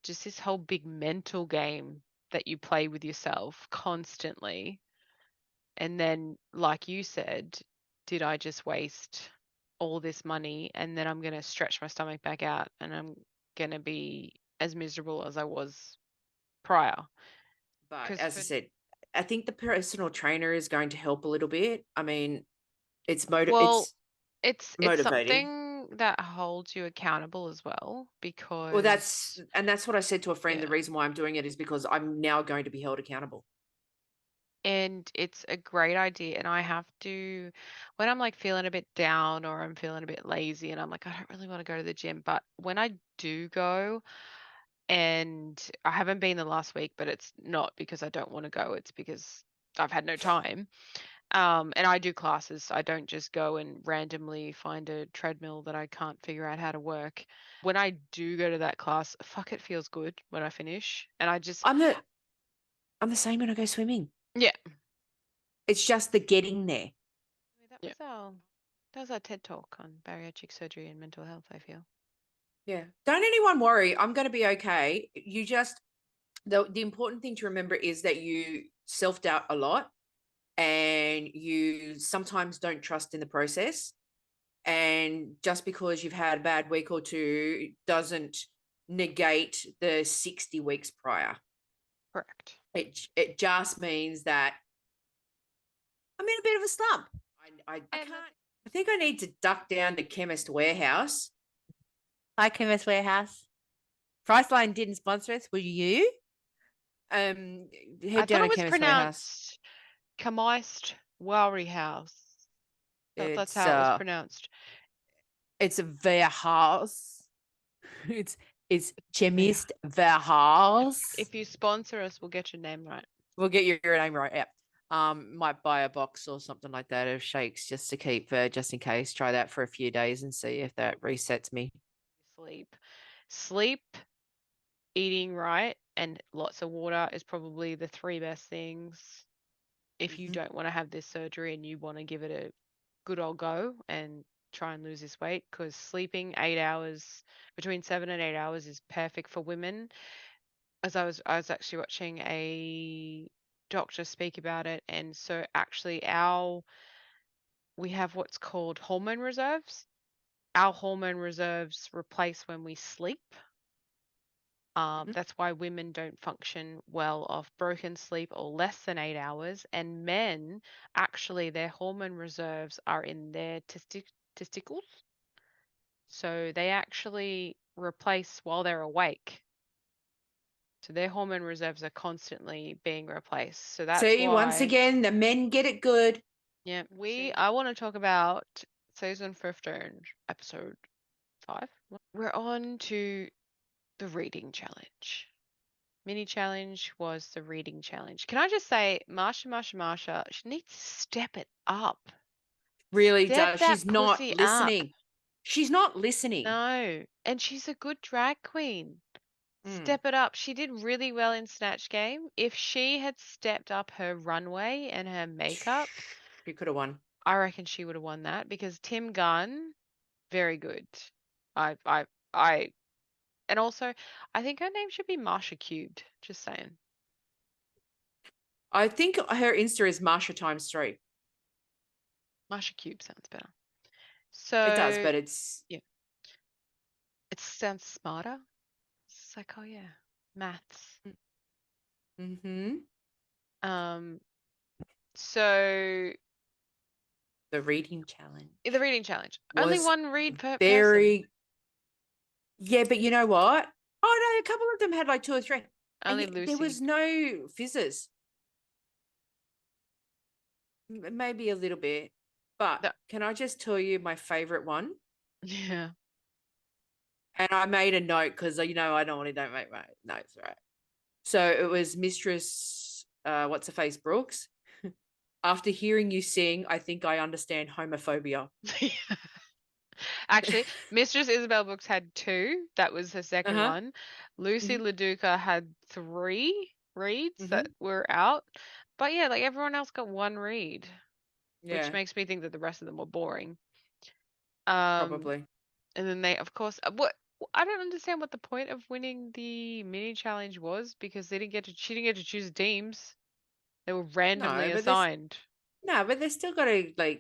just this whole big mental game that you play with yourself constantly. And then, like you said, did I just waste all this money and then I'm going to stretch my stomach back out and I'm going to be as miserable as I was prior? But as I said, I think the personal trainer is going to help a little bit. I mean, it's motivating. Something that holds you accountable as well, because Well, that's what I said to a friend. The reason why I'm doing it is because I'm now going to be held accountable. And it's a great idea. And I have to, when I'm like feeling a bit down or I'm feeling a bit lazy and I'm like, I don't really want to go to the gym. But when I do go, and I haven't been the last week, but it's not because I don't want to go, it's because I've had no time. And I do classes. I don't just go and randomly find a treadmill that I can't figure out how to work. When I do go to that class, fuck, it feels good when I finish. And I'm the same when I go swimming. Yeah. It's just the getting there. That was our TED talk on bariatric surgery and mental health, I feel. Yeah. Don't anyone worry. I'm going to be okay. You just, the important thing to remember is that you self-doubt a lot and you sometimes don't trust in the process. And just because you've had a bad week or two doesn't negate the 60 weeks prior. Correct. It just means that I'm in a bit of a slump. I can't. I think I need to duck down to Chemist Warehouse. Hi, Chemist Warehouse. Priceline didn't sponsor us. Will you? I Head thought down it to was Chemist Warehouse. pronounced Chemist Warehouse. Thought that's It's how it was pronounced. it's a warehouse. It's Chemist Warehouse. If you sponsor us, we'll get your name right. We'll get your name right. Yeah. Might buy a box or something like that of shakes just to keep, just in case. Try that for a few days and see if that resets me. Sleep, eating right, and lots of water is probably the 3 best things if you don't want to have this surgery and you want to give it a good old go and try and lose this weight, because sleeping 8 hours, between 7 and 8 hours, is perfect for women. As I was actually watching a doctor speak about it, and so actually we have what's called hormone reserves. Our hormone reserves replace when we sleep. That's why women don't function well off broken sleep or less than 8 hours, and men, actually, their hormone reserves are in their testicles, so they actually replace while they're awake. So their hormone reserves are constantly being replaced. So that's See, why, once again, the men get it good. yeah, I want to talk about season 15, episode 5. We're on to the reading challenge. Mini challenge was the reading challenge. Can I just say, Marsha, she needs to step it up. Really Step does. that She's not pussy up. listening. She's not listening. No, and she's a good drag queen. Mm. Step it up. She did really well in Snatch Game. If she had stepped up her runway and her makeup, She could have won. I reckon she would have won that, because Tim Gunn, very good. And also, I think her name should be Marsha Cubed. Just saying. I think her Insta is Marsha ×3. Marsha Cube sounds better. So It does, but it's it sounds smarter. It's like, oh yeah, maths. So the reading challenge. the reading challenge. Only Was one read per very. person. Yeah, but you know what? Oh no, a couple of them had like 2 or 3. Only And Lucy. there was no fizzes. Maybe a little bit. But can I just tell you my favorite one? Yeah. And I made a note because, I normally don't make my notes, right? So it was Mistress, what's her face, Brooks. After hearing you sing, I think I understand homophobia. Actually, Mistress Isabel Brooks had 2. That was her second one. Lucy LaDuca had 3 reads that were out. But yeah, like everyone else got 1 read. Yeah. Which makes me think that the rest of them were boring. Probably. And then they, of course, I don't understand what the point of winning the mini challenge was, because she didn't get to choose teams. They were randomly assigned. No, but they still got to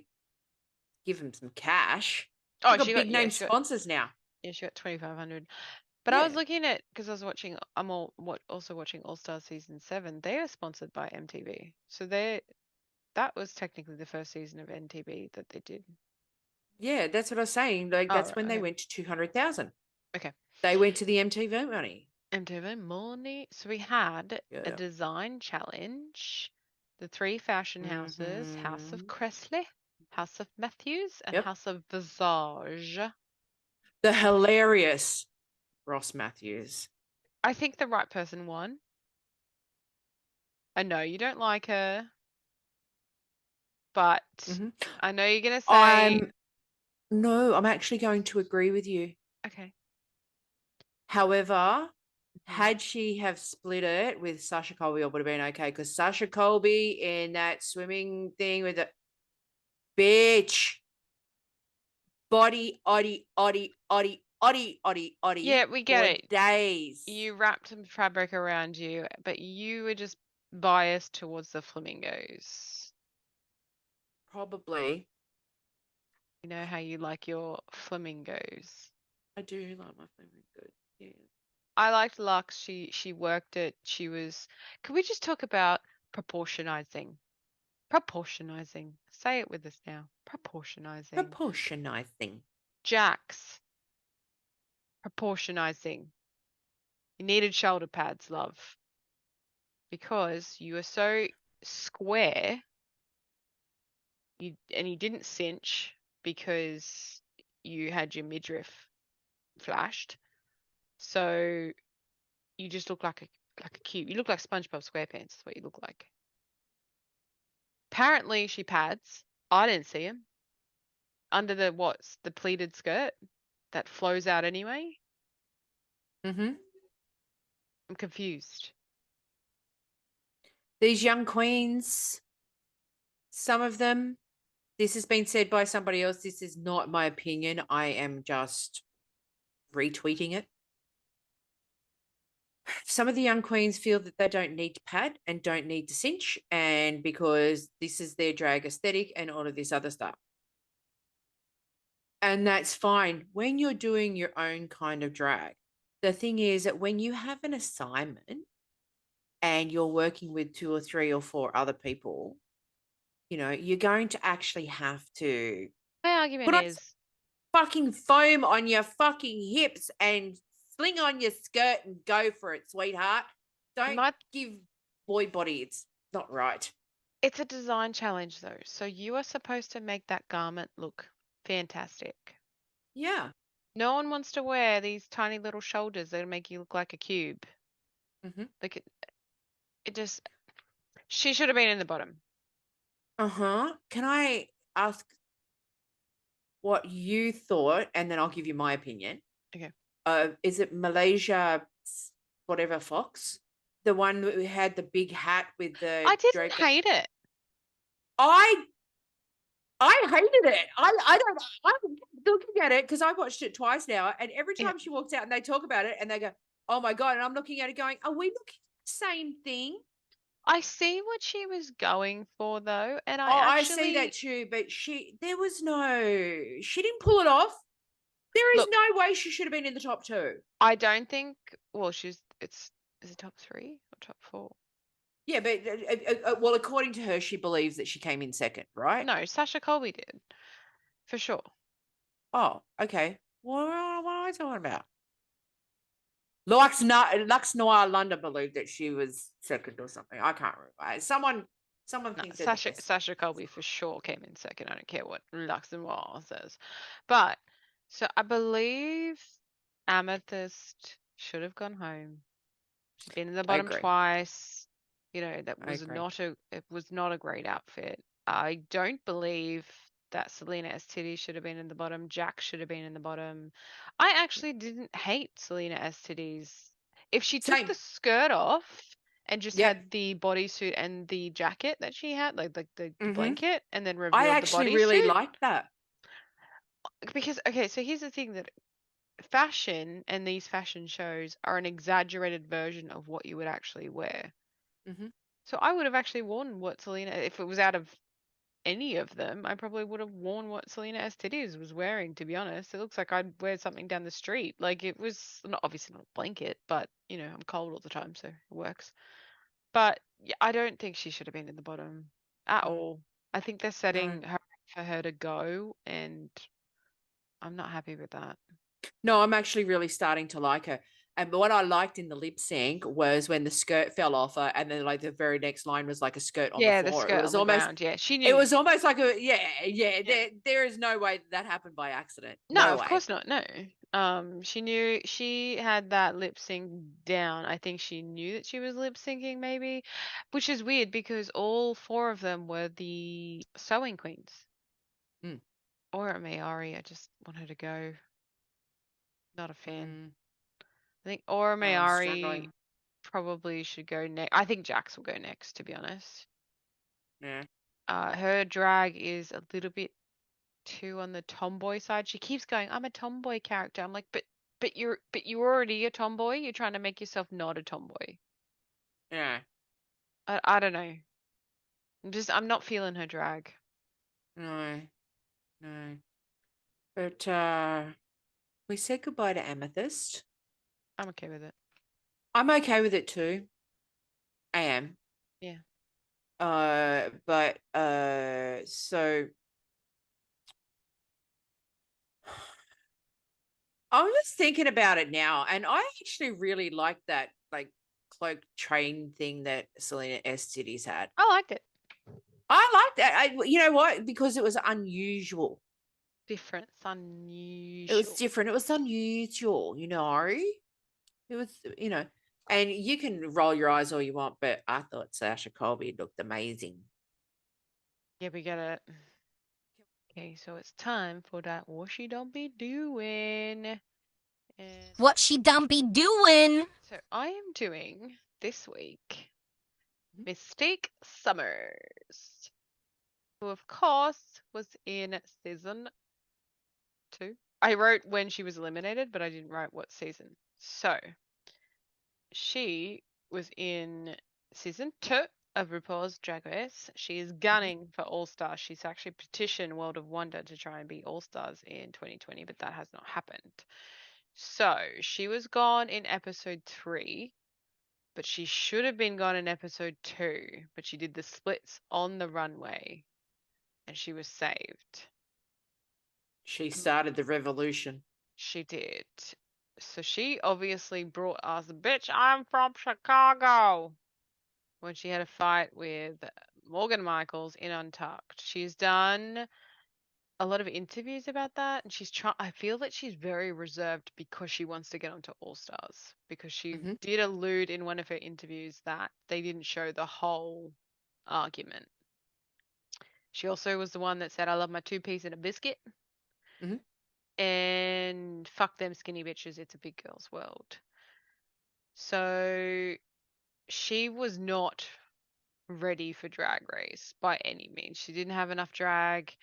give them some cash. Oh, she got big name sponsors now. Yeah, she got 2,500. But I was looking at, because I was watching. Also watching All Star season 7. They are sponsored by MTV, so that was technically the first season of MTV that they did. Yeah, that's what I was saying. That's when they went to 200,000. Okay. They went to the MTV money. MTV money. So we had a design challenge. The 3 fashion houses: House of Cressley, House of Matthews, and House of Visage. The hilarious Ross Matthews. I think the right person won. I know you don't like her, but I know you're going to say... No, I'm actually going to agree with you. Okay. However, had she have split it with Sasha Colby, it would have been okay, because Sasha Colby in that swimming thing with the bitch body, oddy. Yeah, we get it. Days. You wrapped some fabric around you, but you were just biased towards the flamingos. Probably. You know how you like your flamingos. I do like my flamingo. Yeah. I liked Lux. She worked it. She was. Can we just talk about proportionizing? Proportionizing. Say it with us now. Proportionizing. Proportionizing. Jax. Proportionizing. You needed shoulder pads, love. Because you are so square. You didn't cinch because you had your midriff flashed. So you just look like a cube. You look like SpongeBob SquarePants. Is what you look like. Apparently she pads. I didn't see him under the pleated skirt that flows out anyway. Mm-hmm. I'm confused. These young queens, some of them, this has been said by somebody else. This is not my opinion. I am just retweeting it. Some of the young queens feel that they don't need to pad and don't need to cinch, and because this is their drag aesthetic and all of this other stuff. And that's fine when you're doing your own kind of drag. The thing is that when you have an assignment and you're working with 2 or 3 or 4 other people, you're going to actually have to My argument put on is fucking foam on your fucking hips and sling on your skirt and go for it, sweetheart. Don't give boy body. It's not right. it's a design challenge though. So you are supposed to make that garment look fantastic. Yeah. No one wants to wear these tiny little shoulders that make you look like a cube. Mm-hmm. Like it just. She should have been in the bottom. Uh-huh. Can I ask what you thought, and then I'll give you my opinion? Okay. Is it Malaysia, whatever Fox? The one who had the big hat with the I didn't hate it. I hated it. I don't know. I'm looking at it because I watched it twice now, and every time she walks out and they talk about it and they go, "Oh my God," and I'm looking at it going, "Are we looking at the same thing?" I see what she was going for though, and I see that too, but she didn't pull it off. There is no way she should have been in the top 2. I don't think. Well, is it top 3 or top 4? Yeah, but well, according to her, she believes that she came in second, right? No, Sasha Colby did, for sure. Oh, okay. What am I talking about? Lux Noir London believed that she was second or something. I can't remember. Someone thinks that Sasha Colby for sure came in second. I don't care what Lux Noir says. But so I believe Amethyst should have gone home. She's been in the bottom twice. That was not a great outfit. I don't believe that Selena Estidi should have been in the bottom. Jack should have been in the bottom. I actually didn't hate Selena Estidi's. If she took the skirt off and just had the bodysuit and the jacket that she had, like the blanket, and then revealed the bodysuit. I actually really liked that. Because, okay, so here's the thing, that fashion and these fashion shows are an exaggerated version of what you would actually wear. Mm-hmm. So I would have actually worn what Selena, if it was out of any of them, I probably would have worn what Selena Estides was wearing, to be honest. It looks like I'd wear something down the street. Like, it was obviously not a blanket, but I'm cold all the time, so it works. But yeah, I don't think she should have been in the bottom at all. I think they're setting her for her to go, and I'm not happy with that. No, I'm actually really starting to like her. And what I liked in the lip sync was when the skirt fell off her, and then like the very next line was like a skirt on the floor. The skirt it was on the almost, ground. Yeah, she knew. It was almost like there is no way that happened by accident. No, of course not. No. She knew she had that lip sync down. I think she knew that she was lip syncing, maybe, which is weird because all 4 of them were the sewing queens. Or Mayari, I just want her to go. Not a fan. I think Aura Mayari probably should go next. I think Jax will go next, to be honest. Yeah. Her drag is a little bit too on the tomboy side. She keeps going, "I'm a tomboy character." I'm like, but you're already a tomboy. You're trying to make yourself not a tomboy. Yeah. I don't know. I'm not feeling her drag. No. But we said goodbye to Amethyst. I'm okay with it. I'm okay with it too. I am. Yeah. But so I'm just thinking about it now, and I actually really like that like cloak train thing that Selena Cities had. I liked it. I liked that. You know what? Because it was unusual. Different. It's It unusual. was different. It was unusual, you know. It was, you know, and you can roll your eyes all you want, but I thought Sasha Colby looked amazing. Yeah, we got it. Okay, so it's time for that what she don't be doing. And What she done be doing? so I am doing this week Mystique Summers, who of course was in season 2. I wrote when she was eliminated, but I didn't write what season. So she was in season 2 of RuPaul's Drag Race. She is gunning for All Stars. She's actually petitioned World of Wonder to try and be All Stars in 2020, but that has not happened. So she was gone in episode 3, but she should have been gone in episode 2, but she did the splits on the runway and she was saved. She started the revolution. She did. So she obviously brought us, bitch, I'm from Chicago, when she had a fight with Morgan Michaels in Untucked. She's done a lot of interviews about that, and I feel that she's very reserved because she wants to get onto All Stars, because she did allude in one of her interviews that they didn't show the whole argument. She also was the one that said, I love my 2-piece and a biscuit. And fuck them skinny bitches, it's a big girl's world. So she was not ready for Drag Race by any means. She didn't have enough drag.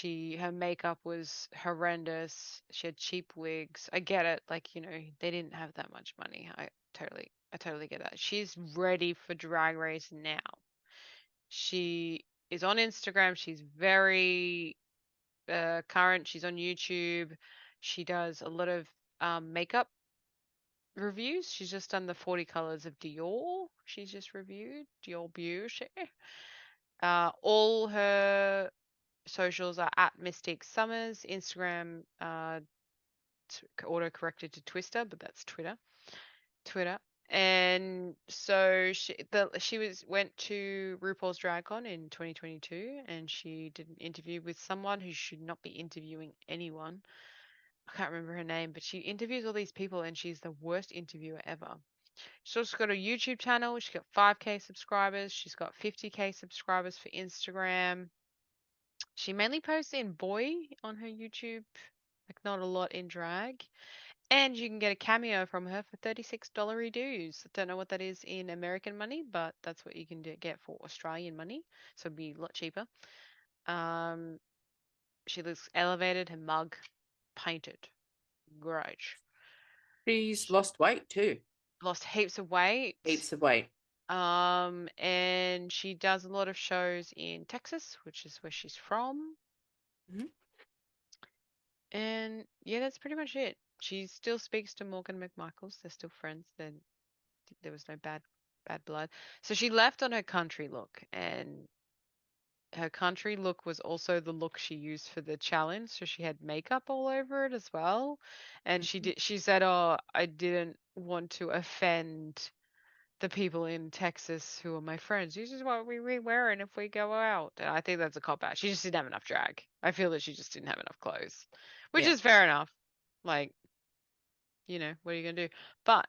Her makeup was horrendous. She had cheap wigs. I get it. Like, you know, they didn't have that much money. I totally get that. She's ready for Drag Race now. She is on Instagram. She's very current. She's on YouTube. She does a lot of makeup reviews. She's just done the 40 colors of Dior. She's just reviewed Dior Beauty. All her socials are at Mystique Summers. Instagram auto corrected to Twister, but that's Twitter. And so she went to RuPaul's DragCon in 2022, and she did an interview with someone who should not be interviewing anyone. I can't remember her name, but she interviews all these people, and she's the worst interviewer ever. She's also got a YouTube channel. She's got 5K subscribers. She's got 50K subscribers for Instagram. She mainly posts in boy on her YouTube, like not a lot in drag. And you can get a cameo from her for $36 dues. I don't know what that is in American money, but that's what you can get for Australian money. So it'd be a lot cheaper. She looks elevated. Her mug painted. Great. She's lost weight too. Lost heaps of weight. Heaps of weight. And she does a lot of shows in Texas, which is where she's from. And yeah, that's pretty much it. She still speaks to Morgan McMichaels. They're still friends. There was no bad blood. So she left on her country look, and her country look was also the look she used for the challenge. So she had makeup all over it as well. And she said, "Oh, I didn't want to offend the people in Texas who are my friends. This is what we wearing if we go out." And I think that's a cop out. She just didn't have enough drag. I feel that she just didn't have enough clothes, which is fair enough. Like, you know, what are you gonna do? But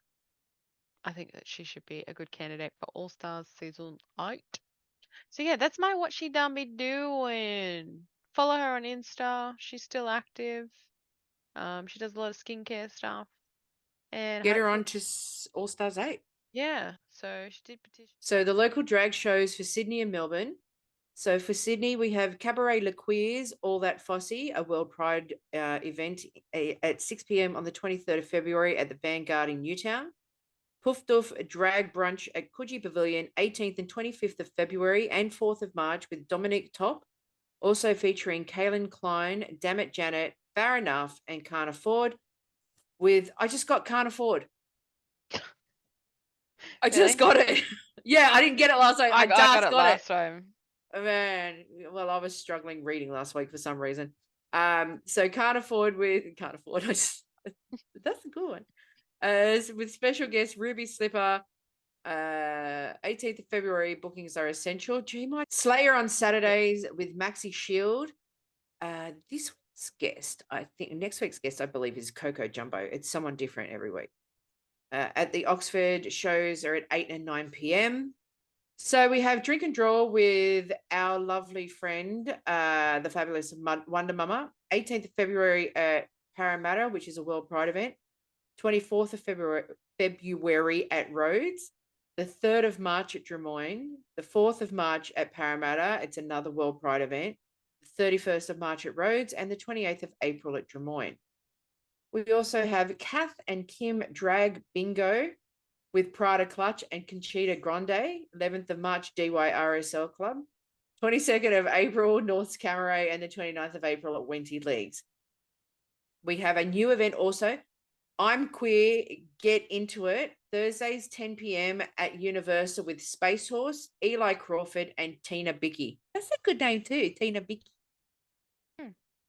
I think that she should be a good candidate for All Stars season 8. So yeah, that's my what she done be doing. Follow her on Insta. She's still active. She does a lot of skincare stuff. And Get her on to All Stars 8. Yeah, so she did petition. So the local drag shows for Sydney and Melbourne. So for Sydney, we have Cabaret Le Queers, All That Fosse, a World Pride event at 6 p.m. on the 23rd of February at the Vanguard in Newtown. Poof Doof, a drag brunch at Coogee Pavilion, 18th and 25th of February and 4th of March with Dominique Top, also featuring Kaylin Klein, Dammit Janet, Fair Enough and Can't Afford I just got Can't Afford. I just got it. Yeah, I didn't get it last week. I just got it got last it. time. Man, well, I was struggling reading last week for some reason. So Can't Afford. That's a good one. With special guest Ruby Slipper. 18th of February, bookings are essential. Slayer on Saturdays with Maxi Shield. This week's guest, I think, next week's guest, I believe, is Coco Jumbo. It's someone different every week. At the Oxford shows are at 8 and 9 p.m. So we have Drink and Draw with our lovely friend, the fabulous Wonder Mama. 18th of February at Parramatta, which is a World Pride event. 24th of February at Rhodes. The 3rd of March at Drummoyne. The 4th of March at Parramatta. It's another World Pride event. The 31st of March at Rhodes. And the 28th of April at Drummoyne. We also have Kath and Kim Drag Bingo with Prada Clutch and Conchita Grande. 11th of March, DYRSL Club. 22nd of April, North Camaray. And the 29th of April at Wenty Leagues. We have a new event also. I'm Queer, Get Into It. Thursdays, 10 p.m. at Universal with Space Horse, Eli Crawford, and Tina Bickey. That's a good name too, Tina Bickey.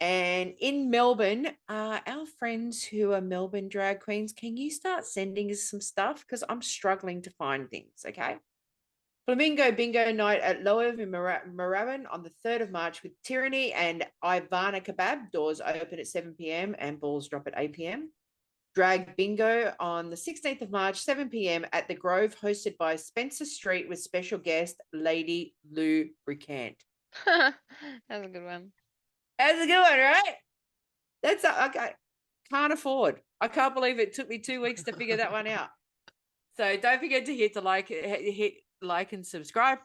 And in Melbourne, our friends who are Melbourne drag queens, can you start sending us some stuff? Because I'm struggling to find things, okay? Flamingo Bingo Night at Lower in Moorabbin on the 3rd of March with Tyranny and Ivana Kebab. Doors open at 7 p.m. and balls drop at 8 p.m. Drag Bingo on the 16th of March, 7 p.m. at The Grove, hosted by Spencer Street with special guest Lady Lou Bricant. That's a good one. That's a good one, right? That's okay. Can't Afford. I can't believe it took me 2 weeks to figure that one out. So don't forget to hit like and subscribe.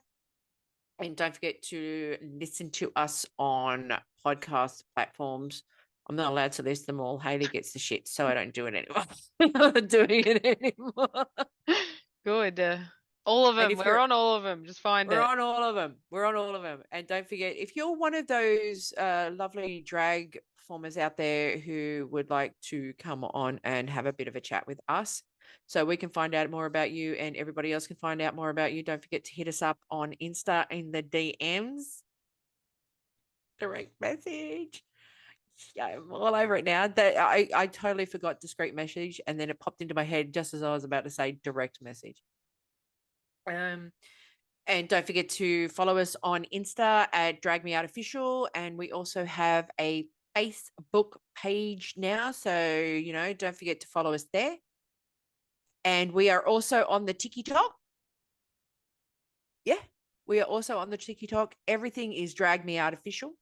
And don't forget to listen to us on podcast platforms. I'm not allowed to list them all. Haley gets the shit, so I don't do it anymore. I'm not doing it anymore. Good. All of them. We're on all of them. Just find it. We're on all of them. We're on all of them. And don't forget, if you're one of those lovely drag performers out there who would like to come on and have a bit of a chat with us, so we can find out more about you and everybody else can find out more about you, don't forget to hit us up on Insta in the DMs. Direct message. Yeah, I'm all over it now. That I totally forgot discreet message, and then it popped into my head just as I was about to say direct message. And don't forget to follow us on Insta at Drag Me Out Official, and we also have a Facebook page now, so don't forget to follow us there. And we are also on the TikTok. Yeah, we are also on the TikTok. Everything is Drag Me Out Official.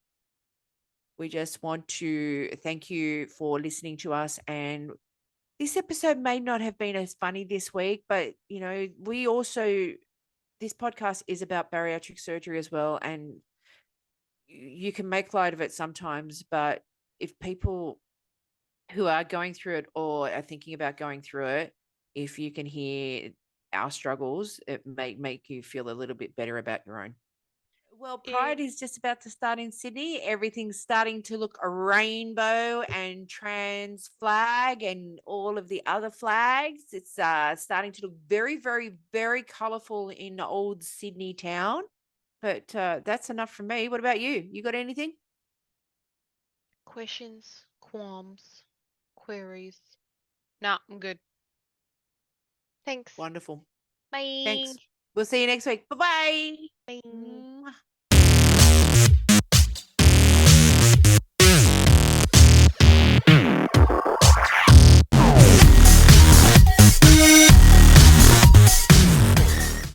We just want to thank you for listening to us. And this episode may not have been as funny this week, but, this podcast is about bariatric surgery as well. And you can make light of it sometimes, but if people who are going through it or are thinking about going through it, if you can hear our struggles, it may make you feel a little bit better about your own. Well, Pride is just about to start in Sydney. Everything's starting to look a rainbow and trans flag and all of the other flags. It's starting to look very, very, very colourful in old Sydney town. But that's enough from me. What about you? You got anything? Questions, qualms, queries. Nah, I'm good. Thanks. Wonderful. Bye. Thanks. We'll see you next week. Bye-bye. Bye.